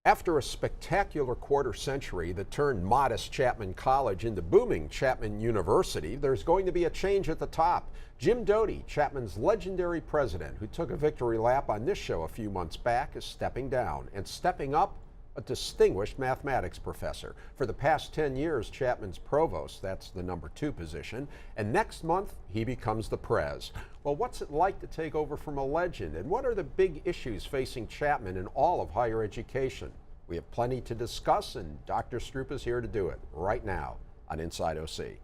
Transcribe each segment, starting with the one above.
After a spectacular quarter century that turned modest Chapman College into booming Chapman University, there's going to be a change at the top. Jim Doti, Chapman's legendary president, who took a victory lap on this show a few months back, is stepping down, and stepping up, a distinguished mathematics professor. For the past 10 years, Chapman's provost, that's the #2 position, and next month he becomes the prez. Well, what's it like to take over from a legend, and what are the big issues facing Chapman in all of higher education? We have plenty to discuss, and Dr. Struppa is here to do it right now on Inside OC.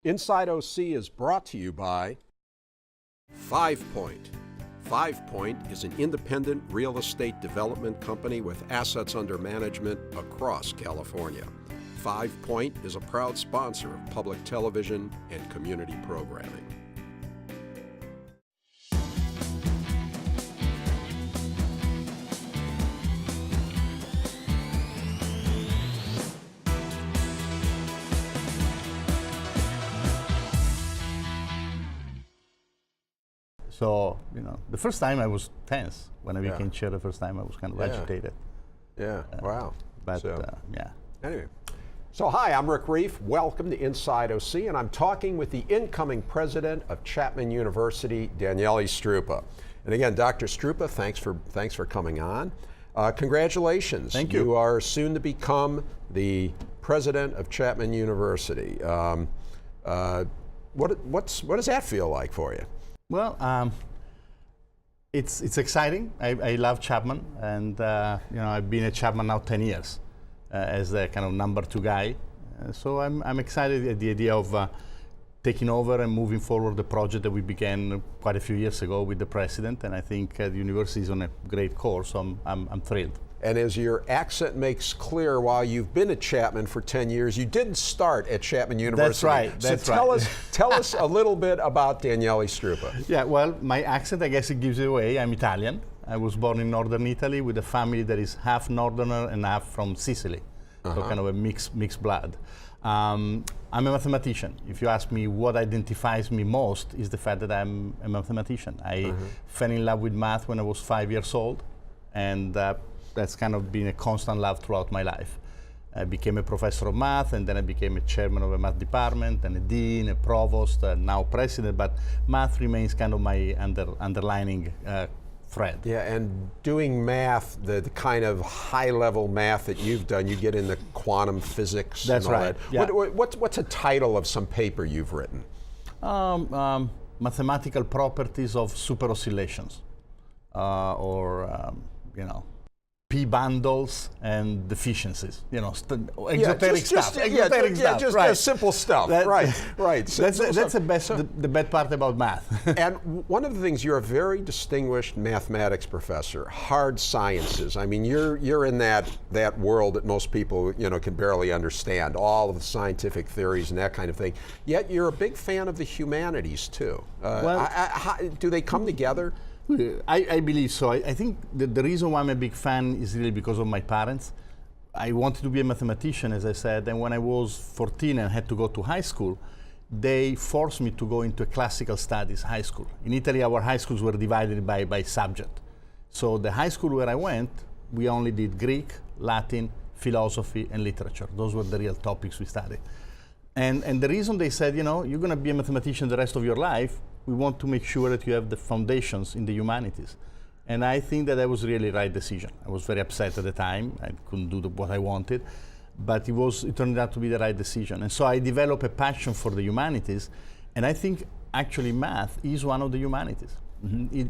Inside OC is brought to you by 5 Point. 5 Point is an independent real estate development company with assets under management across California. 5 Point is a proud sponsor of public television and community programming. So, the first time I was tense. When I became chair the first time, I was kind of agitated. Yeah, wow. But, yeah. Anyway, so hi, I'm Rick Reiff. Welcome to Inside OC, and I'm talking with the incoming president of Chapman University, Daniele Struppa. And again, Dr. Struppa, thanks for coming on. Congratulations. Thank you. You are soon to become the president of Chapman University. What does that feel like for you? Well, it's exciting. I love Chapman, and I've been at Chapman now 10 years as the kind of #2 guy. So I'm excited at the idea of taking over and moving forward the project that we began quite a few years ago with the president, and I think the university is on a great course, so I'm thrilled. And as your accent makes clear, while you've been at Chapman for 10 years, you didn't start at Chapman University. That's right. So tell us a little bit about Daniele Struppa. Yeah, well, my accent, I guess it gives it away. I'm Italian. I was born in northern Italy with a family that is half northerner and half from Sicily. So kind of a mixed blood. I'm a mathematician. If you ask me what identifies me most, is the fact that I'm a mathematician. I fell in love with math when I was 5 years old, and that's kind of been a constant love throughout my life. I became a professor of math, and then I became a chairman of a math department, and a dean, a provost, and now president, but math remains kind of my underlining thread. Yeah, and doing math, the kind of high-level math that you've done, you get into quantum physics. That's and all right. That. Yeah. What's a title of some paper you've written? Mathematical properties of super oscillations, P bundles and deficiencies, exoteric stuff. Just simple stuff. Right. That's the bad part about math. And one of the things, you're a very distinguished mathematics professor, hard sciences. I mean, you're in that world that most people can barely understand, all of the scientific theories and that kind of thing. Yet you're a big fan of the humanities too. Do they come together? I believe so. I think the reason why I'm a big fan is really because of my parents. I wanted to be a mathematician, as I said, and when I was 14 and had to go to high school, they forced me to go into a classical studies high school. In Italy, our high schools were divided by subject. So the high school where I went, we only did Greek, Latin, philosophy, and literature. Those were the real topics we studied. And the reason they said, you're going to be a mathematician the rest of your life, we want to make sure that you have the foundations in the humanities. And I think that was really the right decision. I was very upset at the time. I couldn't do what I wanted, but it turned out to be the right decision. And so I developed a passion for the humanities, and I think actually math is one of the humanities.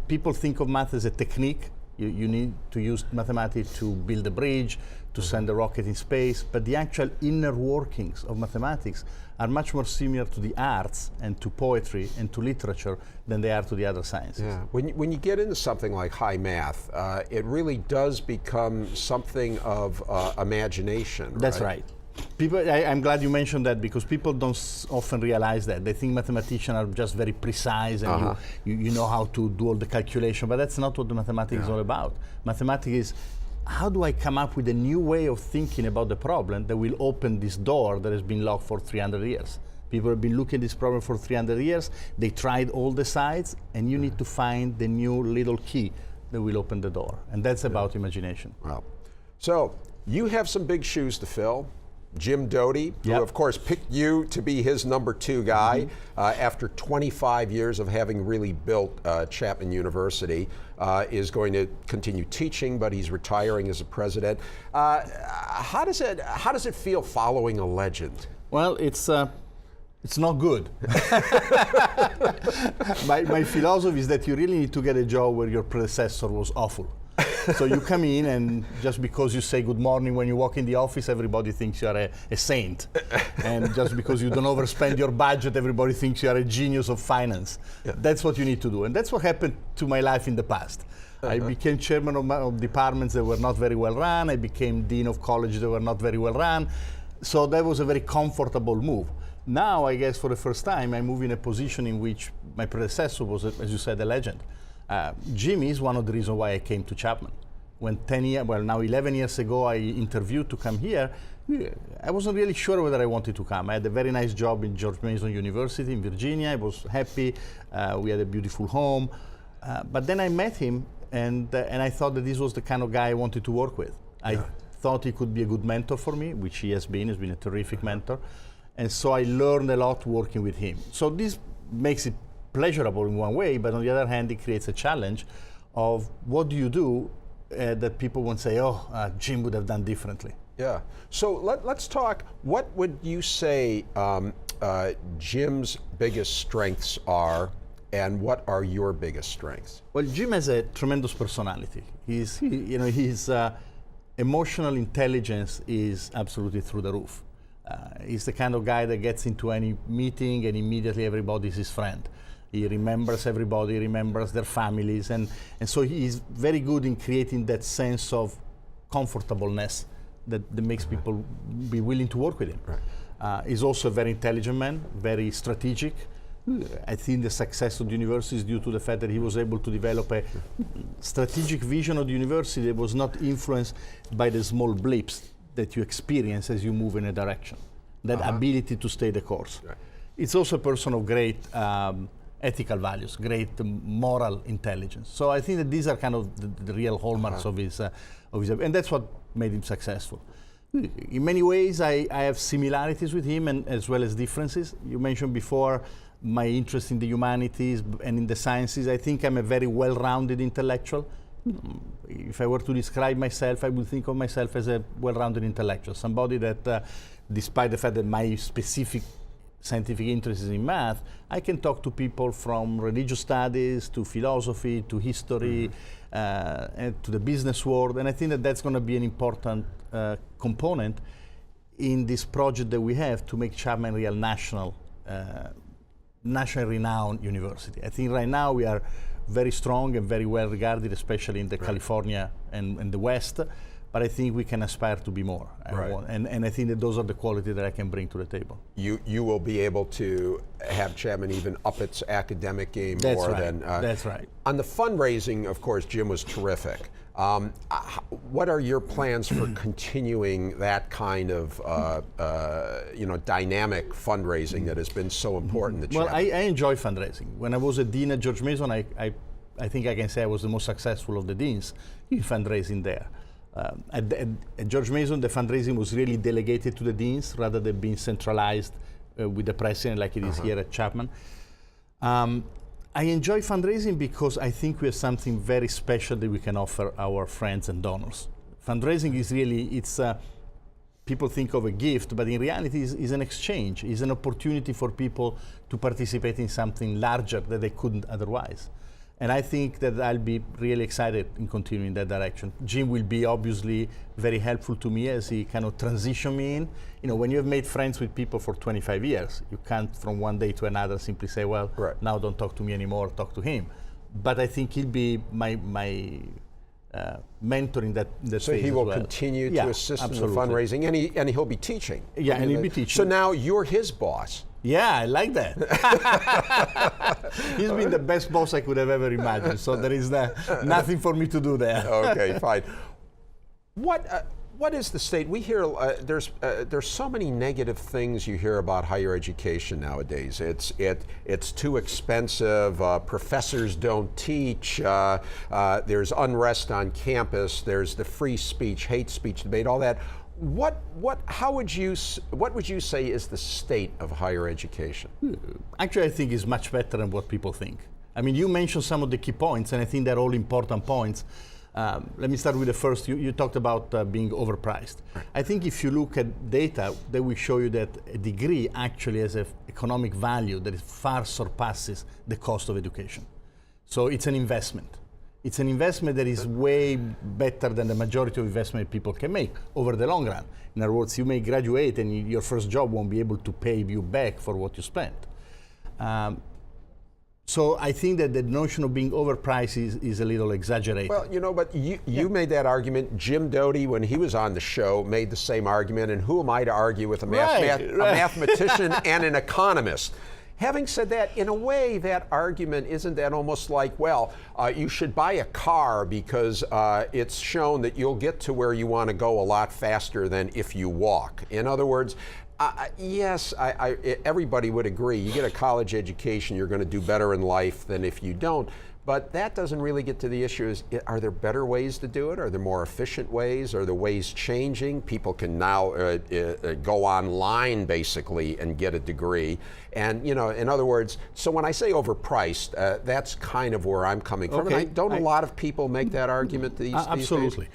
People think of math as a technique. You need to use mathematics to build a bridge, to send a rocket in space, but the actual inner workings of mathematics are much more similar to the arts and to poetry and to literature than they are to the other sciences. Yeah. When you get into something like high math, it really does become something of imagination. That's right. I'm glad you mentioned that, because people don't often realize that. They think mathematicians are just very precise and you know how to do all the calculation, but that's not what the mathematics is all about. Mathematics is, how do I come up with a new way of thinking about the problem that will open this door that has been locked for 300 years? People have been looking at this problem for 300 years. They tried all the sides, and you need to find the new little key that will open the door. And that's about imagination. Wow. So you have some big shoes to fill. Jim Doti, Yep. who of course picked you to be his number 2 guy after 25 years of having really built Chapman University, is going to continue teaching, but he's retiring as a president. How does it feel following a legend? Well, it's not good. My philosophy is that you really need to get a job where your predecessor was awful. So you come in, and just because you say good morning when you walk in the office, everybody thinks you are a saint. And just because you don't overspend your budget, everybody thinks you are a genius of finance. Yeah. That's what you need to do. And that's what happened to my life in the past. I became chairman of departments that were not very well run. I became dean of colleges that were not very well run. So that was a very comfortable move. Now, I guess for the first time, I move in a position in which my predecessor was, as you said, a legend. Jim is one of the reasons why I came to Chapman. When 11 years ago, I interviewed to come here, I wasn't really sure whether I wanted to come. I had a very nice job in George Mason University in Virginia. I was happy. We had a beautiful home. But then I met him, and I thought that this was the kind of guy I wanted to work with. I thought he could be a good mentor for me, which he has been. He's been a terrific mentor. And so I learned a lot working with him. So this makes it pleasurable in one way, but on the other hand, it creates a challenge of what do you do that people won't say, Jim would have done differently. Yeah. So let's talk. What would you say Jim's biggest strengths are, and what are your biggest strengths? Well, Jim has a tremendous personality. His emotional intelligence is absolutely through the roof. He's the kind of guy that gets into any meeting and immediately everybody's his friend. He remembers everybody, remembers their families, and so he's very good in creating that sense of comfortableness that makes people be willing to work with him. Right. He's also a very intelligent man, very strategic. I think the success of the university is due to the fact that he was able to develop a strategic vision of the university that was not influenced by the small blips that you experience as you move in a direction. That ability to stay the course. Right. It's also a person of great ethical values, great moral intelligence. So I think that these are kind of the real hallmarks of his, and that's what made him successful. In many ways, I have similarities with him and as well as differences. You mentioned before my interest in the humanities and in the sciences. I think I'm a very well-rounded intellectual. If I were to describe myself, I would think of myself as a well-rounded intellectual, somebody that, despite the fact that my specific scientific interest is in math, I can talk to people from religious studies, to philosophy, to history, and to the business world, and I think that that's going to be an important component in this project that we have to make Chapman a real national renowned university. I think right now we are very strong and very well regarded, especially in the California and the West, but I think we can aspire to be more. And I think that those are the qualities that I can bring to the table. You will be able to have Chapman even up its academic game more than... That's right. On the fundraising, of course, Jim was terrific. What are your plans for continuing that kind of dynamic fundraising that has been so important? Well, I enjoy fundraising. When I was a dean at George Mason, I think I can say I was the most successful of the deans in fundraising there. At George Mason, the fundraising was really delegated to the deans rather than being centralized with the president like it is here at Chapman. I enjoy fundraising because I think we have something very special that we can offer our friends and donors. Fundraising is really, people think of a gift, but in reality is an exchange, is an opportunity for people to participate in something larger that they couldn't otherwise. And I think that I'll be really excited in continuing that direction. Jim will be obviously very helpful to me as he kind of transition me in. You know, when you have made friends with people for 25 years, you can't from one day to another simply say, well, now don't talk to me anymore, talk to him. But I think he'll be my mentor in that phase. So he will continue to assist in the fundraising, and he'll be teaching. Yeah, and he'll be teaching. So now you're his boss. Yeah, I like that. He's been the best boss I could have ever imagined, so there is nothing for me to do there. Okay, fine. What is the state? We hear there's so many negative things you hear about higher education nowadays. It's too expensive. Professors don't teach. There's unrest on campus. There's the free speech, hate speech debate, all that. What would you say is the state of higher education? Actually, I think it's much better than what people think. I mean, you mentioned some of the key points, and I think they're all important points. Let me start with the first. You talked about being overpriced. I think if you look at data, they will show you that a degree actually has an economic value that far surpasses the cost of education. So it's an investment. It's an investment that is way better than the majority of investment people can make over the long run. In other words, you may graduate and your first job won't be able to pay you back for what you spent. So I think that the notion of being overpriced is a little exaggerated. Well, but you made that argument. Jim Doti, when he was on the show, made the same argument. And who am I to argue with a mathematician and an economist? Having said that, in a way, that argument, isn't that almost like, well, you should buy a car because it's shown that you'll get to where you want to go a lot faster than if you walk. In other words, yes, everybody would agree. You get a college education, you're going to do better in life than if you don't. But that doesn't really get to the issue is, are there better ways to do it? Are there more efficient ways? Are the ways changing? People can now go online, basically, and get a degree. And, in other words, so when I say overpriced, that's kind of where I'm coming from. Okay. And don't a lot of people make that argument these days? Absolutely.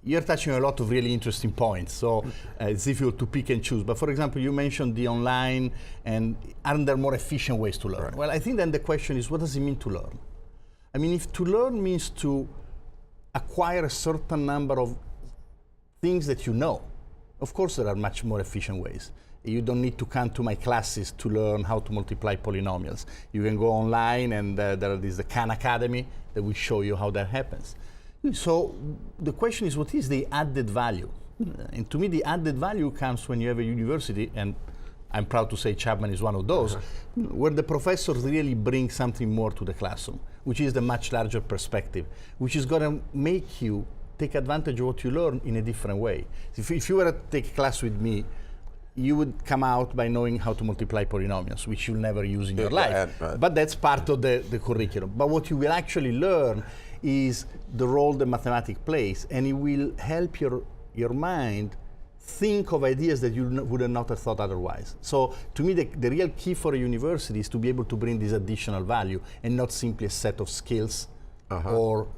You're touching a lot of really interesting points, so it's difficult to pick and choose. But for example, you mentioned the online, and aren't there more efficient ways to learn? Right. Well, I think then the question is, what does it mean to learn? I mean, if to learn means to acquire a certain number of things that you know, of course there are much more efficient ways. You don't need to come to my classes to learn how to multiply polynomials. You can go online, and there is the Khan Academy that will show you how that happens. So the question is, what is the added value? And to me, the added value comes when you have a university, and I'm proud to say Chapman is one of those, where the professors really bring something more to the classroom, which is the much larger perspective, which is going to make you take advantage of what you learn in a different way. If you were to take a class with me, you would come out by knowing how to multiply polynomials, which you'll never use in your life. But that's part of the curriculum. But what you will actually learn is the role that mathematics plays, and it will help your mind think of ideas that you would not have thought otherwise. So to me, the real key for a university is to be able to bring this additional value and not simply a set of skills or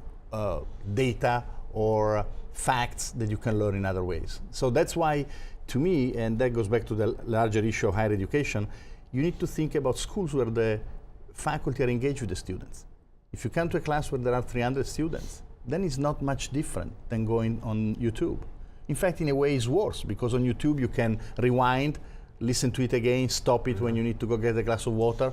data or facts that you can learn in other ways. So that's why, to me, and that goes back to the larger issue of higher education, you need to think about schools where the faculty are engaged with the students. If you come to a class where there are 300 students, then it's not much different than going on YouTube. In fact, in a way, it's worse, because on YouTube you can rewind, listen to it again, stop it when you need to go get a glass of water.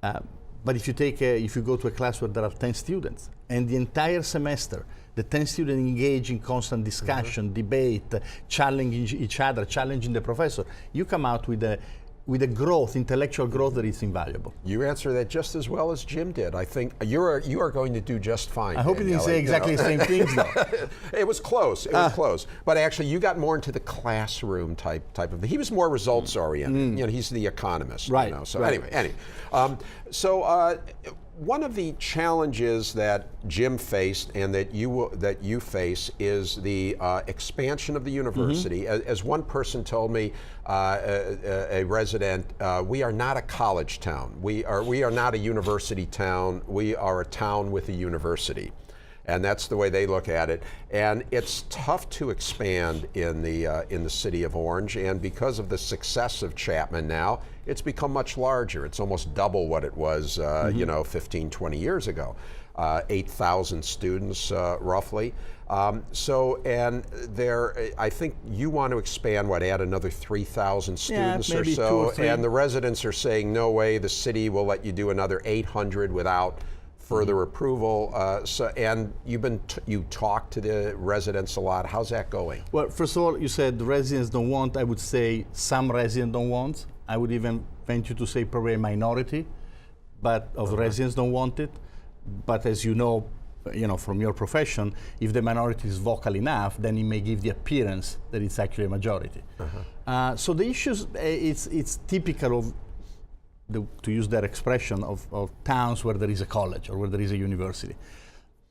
But if you go to a class where there are 10 students, and the entire semester, the 10 students engage in constant discussion, debate, challenging each other, challenging the professor, you come out with a growth, intellectual growth, that is invaluable. You answer that just as well as Jim did. I think you are going to do just fine. I hope you didn't say exactly the same things, though. It was close. It was close. But actually, you got more into the classroom type of. He was more results oriented. He's the economist. Right. So right. Anyway. One of the challenges that Jim faced and that you face is the expansion of the university. As one person told me, a resident, we are not a college town. We are not a university town. We are a town with a university. And that's the way they look at it. And it's tough to expand in the city of Orange. And because of the success of Chapman now, it's become much larger. It's almost double what it was, 15, 20 years ago. 8,000 students, roughly. I think you want to expand, add another 3,000 students or so. 2 or 3. And the residents are saying, no way, the city will let you do another 800 without further approval. And you talk to the residents a lot. How's that going? Well, first of all, you said the residents don't want. I would say some residents don't want. I would even venture to say probably a minority, but of residents don't want it. But as you know, from your profession, if the minority is vocal enough, then it may give the appearance that it's actually a majority. So the issues, it's typical of, to use that expression, of towns where there is a college or where there is a university.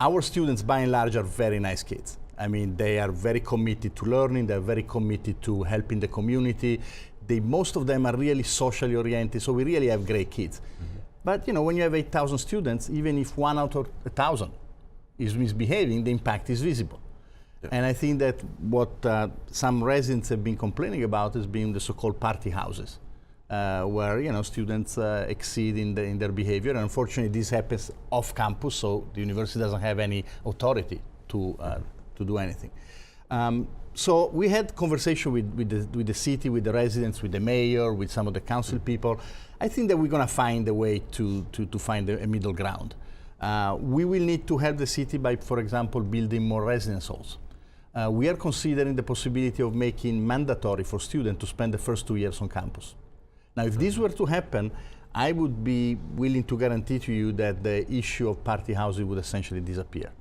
Our students, by and large, are very nice kids. I mean, they are very committed to learning, they're very committed to helping the community. Most of them are really socially oriented, so we really have great kids. But when you have 8,000 students, even if 1 out of 1,000 is misbehaving, the impact is visible. And I think that what some residents have been complaining about has been the so-called party houses, where students exceed in their behavior. And unfortunately, this happens off campus, so the university doesn't have any authority to do anything. So we had conversation with the city, with the residents, with the mayor, with some of the council people. I think that we're going to find a way to find a middle ground. We will need to help the city by, for example, building more residence halls. We are considering the possibility of making mandatory for students to spend the first 2 years on campus. Now, if this were to happen, I would be willing to guarantee to you that the issue of party housing would essentially disappear.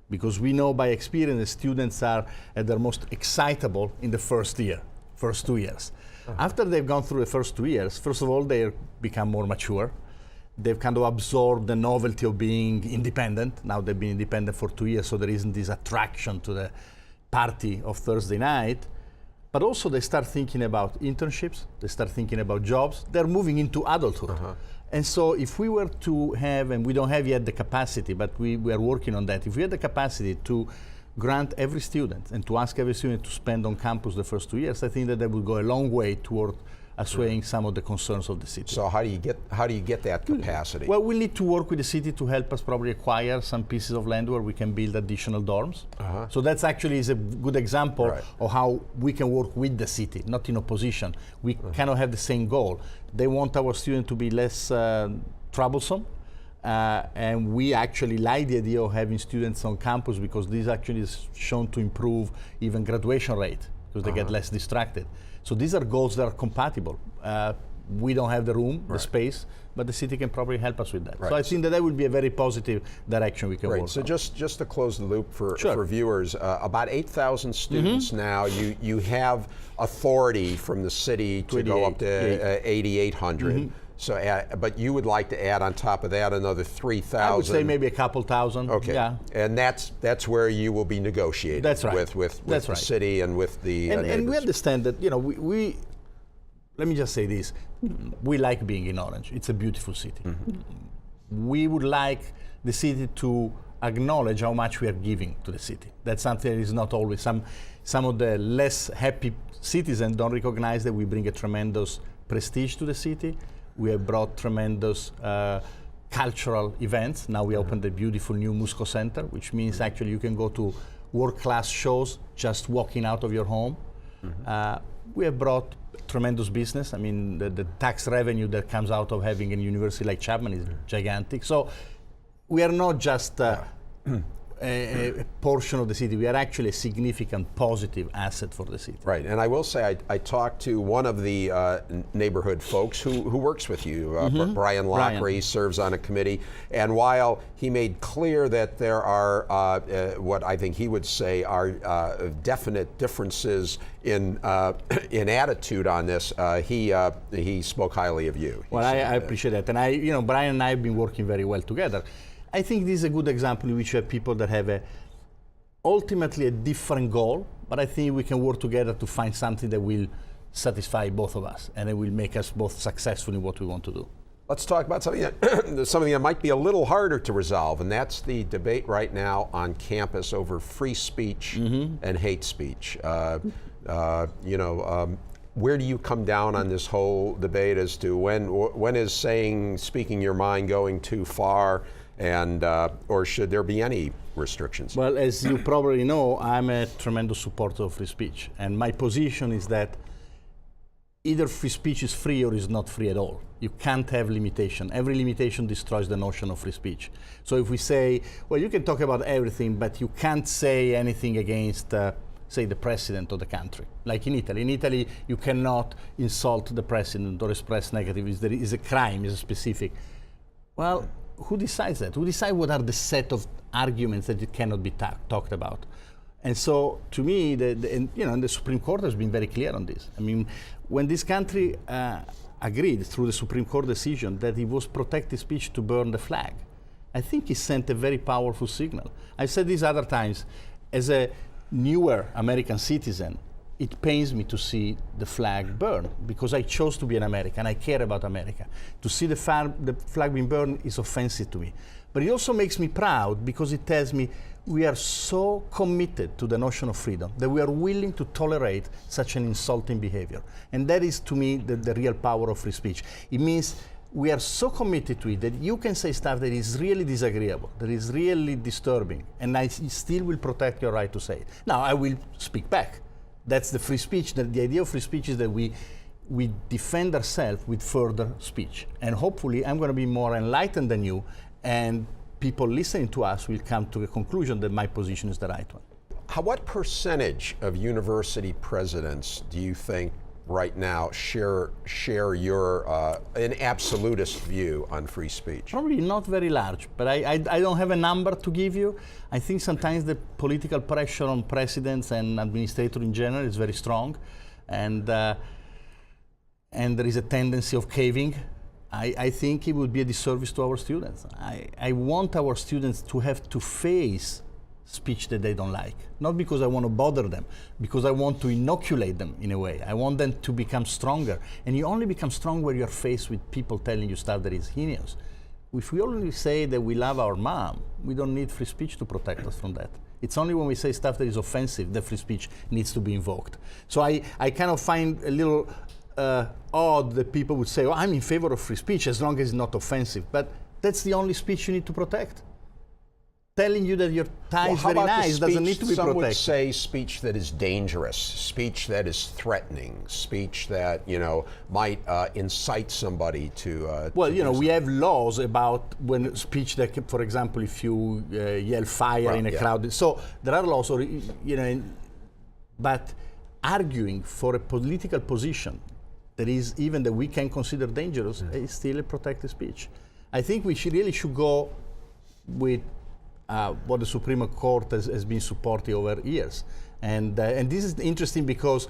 Because we know by experience that students are at their most excitable in the first 2 years. After they've gone through the first 2 years, first of all, they become more mature. They've kind of absorbed the novelty of being independent. Now they've been independent for 2 years, so there isn't this attraction to the party of Thursday night. But also they start thinking about internships, they start thinking about jobs, they're moving into adulthood. And so if we were to have, and we don't have yet the capacity, but we are working on that, if we had the capacity to grant every student and to ask every student to spend on campus the first 2 years, I think that would go a long way toward assuaging some of the concerns of the city. So how do you get that capacity? Well, we'll need to work with the city to help us probably acquire some pieces of land where we can build additional dorms. So that's actually is a good example of how we can work with the city, not in opposition. We cannot have the same goal. They want our students to be less troublesome, and we actually like the idea of having students on campus because this actually is shown to improve even graduation rate because they get less distracted. So these are goals that are compatible. We don't have the room, the space, but the city can probably help us with that. So I think that would be a very positive direction we can work on. So just to close the loop for viewers, about 8,000 students now. You have authority from the city to go up to 8,800. So, but you would like to add on top of that another 3,000. I would say maybe a couple thousand. Okay. Yeah. And that's where you will be negotiating. That's right. With the city and with the and we understand that we let me just say this: we like being in Orange. It's a beautiful city. We would like the city to acknowledge how much we are giving to the city. That's something that is not always. Some of the less happy citizens don't recognize that we bring a tremendous prestige to the city. We have brought tremendous cultural events. Now we opened the beautiful new Musco Center, which means actually you can go to world-class shows just walking out of your home. We have brought tremendous business. I mean, the tax revenue that comes out of having a university like Chapman is gigantic. So we are not just a portion of the city. We are actually a significant positive asset for the city. Right, and I will say I talked to one of the neighborhood folks who works with you, Brian Lockery. He serves on a committee, and while he made clear that there are what I think he would say are definite differences in attitude on this, he spoke highly of you. Well, I appreciate that, and Brian and I have been working very well together. I think this is a good example in which you have people that have ultimately a different goal, but I think we can work together to find something that will satisfy both of us and it will make us both successful in what we want to do. Let's talk about something that might be a little harder to resolve, and that's the debate right now on campus over free speech and hate speech. Where do you come down on this whole debate as to when is speaking your mind going too far? And or should there be any restrictions? Well, as you probably know, I'm a tremendous supporter of free speech, and my position is that either free speech is free or is not free at all. You can't have limitation. Every limitation destroys the notion of free speech. So if we say, well, you can talk about everything, but you can't say anything against, say, the president of the country, like in Italy. In Italy, you cannot insult the president or express negative. It's a crime, it's a specific. Well, who decides that? Who decides what are the set of arguments that it cannot be talked about? And so, to me, and the Supreme Court has been very clear on this. I mean, when this country agreed through the Supreme Court decision that it was protected speech to burn the flag, I think it sent a very powerful signal. I've said this other times. As a newer American citizen, it pains me to see the flag burn because I chose to be an American. I care about America. To see the flag being burned is offensive to me. But it also makes me proud because it tells me we are so committed to the notion of freedom that we are willing to tolerate such an insulting behavior. And that is, to me, the real power of free speech. It means we are so committed to it that you can say stuff that is really disagreeable, that is really disturbing, and I still will protect your right to say it. Now, I will speak back. That's the free speech. The idea of free speech is that we defend ourselves with further speech. And hopefully, I'm going to be more enlightened than you, and people listening to us will come to a conclusion that my position is the right one. What percentage of university presidents do you think right now share your an absolutist view on free speech? Probably not very large, but I don't have a number to give you. I think sometimes the political pressure on presidents and administrators in general is very strong, and there is a tendency of caving. I think it would be a disservice to our students. I want our students to have to face speech that they don't like. Not because I want to bother them, because I want to inoculate them in a way. I want them to become stronger. And you only become strong when you're faced with people telling you stuff that is heinous. If we only say that we love our mom, we don't need free speech to protect us from that. It's only when we say stuff that is offensive that free speech needs to be invoked. So I kind of find a little odd that people would say, oh, I'm in favor of free speech as long as it's not offensive. But that's the only speech you need to protect. Telling you that your tie is very nice doesn't need to be protected. Some would say speech that is dangerous, speech that is threatening, speech that might incite somebody to. Well, we have laws about when speech that, for example, if you yell fire in a crowd. So there are laws, but arguing for a political position that is even that we can consider dangerous is still a protected speech. I think we really should go with what the Supreme Court has been supporting over years. And this is interesting because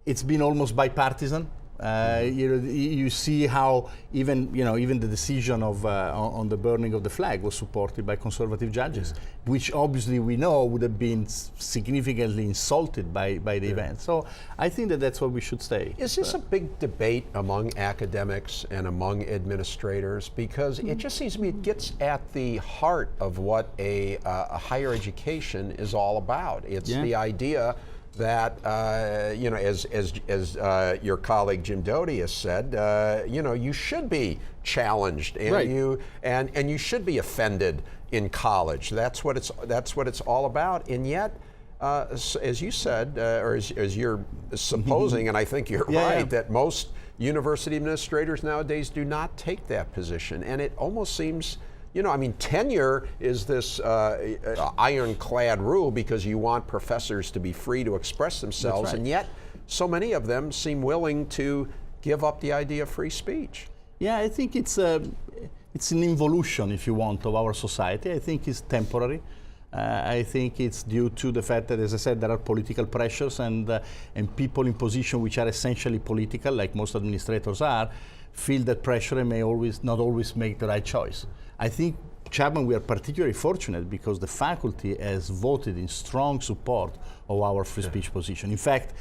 it's been almost bipartisan. You see how even the decision of on the burning of the flag was supported by conservative judges, which obviously we know would have been significantly insulted by the event. So I think that that's what we should say. Is this a big debate among academics and among administrators? Because it just seems to me it gets at the heart of what a higher education is all about. It's the idea that as your colleague Jim Doti has said, you should be challenged and you should be offended in college. That's what it's all about. And yet, as you said, or as you're supposing, and I think you're right, that most university administrators nowadays do not take that position, and it almost seems. Tenure is this ironclad rule because you want professors to be free to express themselves, and yet so many of them seem willing to give up the idea of free speech. Yeah, I think it's an involution, if you want, of our society. I think it's temporary. I think it's due to the fact that, as I said, there are political pressures and people in positions which are essentially political, like most administrators are, feel that pressure and may not always make the right choice. I think, Chapman, we are particularly fortunate because the faculty has voted in strong support of our free speech position. In fact,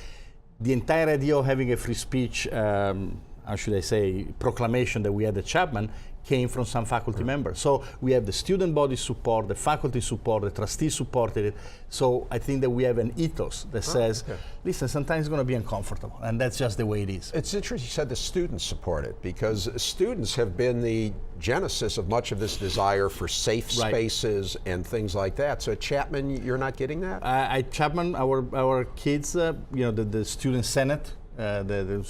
the entire idea of having a free speech, how should I say, proclamation that we had at Chapman came from some faculty members. So we have the student body support, the faculty support, the trustees supported it. So I think that we have an ethos that says, listen, sometimes it's going to be uncomfortable, and that's just the way it is. It's interesting you said the students support it, because students have bbeen the genesis of much of this desire for safe spaces and things like that. So at Chapman, you're not getting that? At Chapman, our kids, the student senate, the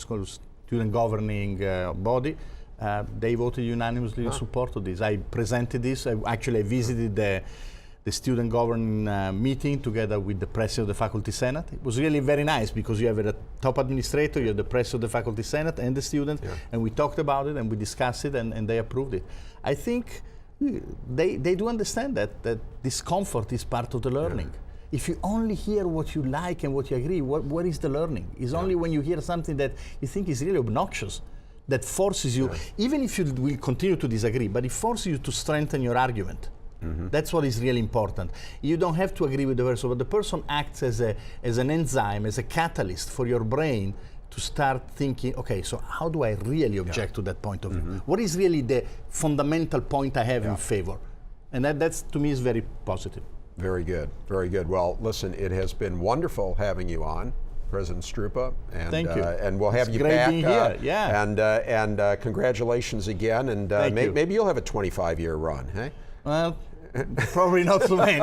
student governing body, they voted unanimously in support of this. I presented this. I visited the student governing meeting together with the president of the faculty senate. It was really very nice because you have a top administrator, you have the president of the faculty senate and the students, and we talked about it and we discussed it and they approved it. I think they do understand that discomfort is part of the learning. If you only hear what you like and what you agree, what is the learning? It's only when you hear something that you think is really obnoxious that forces you, even if you will continue to disagree, but it forces you to strengthen your argument. That's what is really important. You don't have to agree with the person, but the person acts as an enzyme, as a catalyst for your brain to start thinking, okay, so how do I really object to that point of view? What is really the fundamental point I have in favor? And that's, to me, is very positive. Very good, very good. Well, listen, it has been wonderful having you on, President Struppa, and thank you. And we'll have it's you great back. Being here. Yeah. And congratulations again. And maybe you'll have a 25-year run, hey? Well, probably not so many.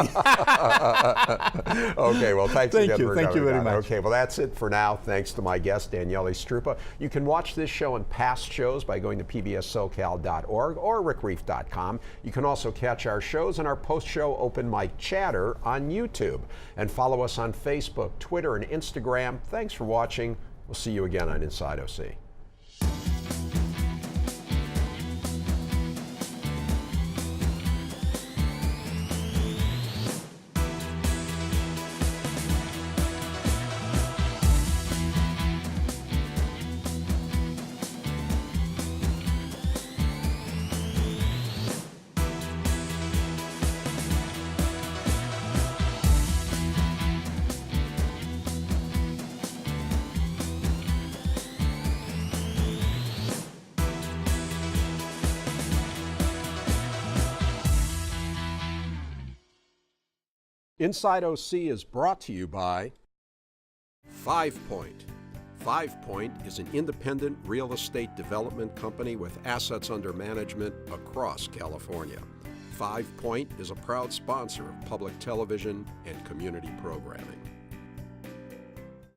Okay, well, thank you very much. Okay, well, that's it for now. Thanks to my guest, Daniele Struppa. You can watch this show and past shows by going to pbssocal.org or rickreiff.com. You can also catch our shows and our post-show open mic chatter on YouTube. And follow us on Facebook, Twitter, and Instagram. Thanks for watching. We'll see you again on Inside OC. Inside OC is brought to you by 5 Point. 5 Point is an independent real estate development company with assets under management across California. 5 Point is a proud sponsor of public television and community programming.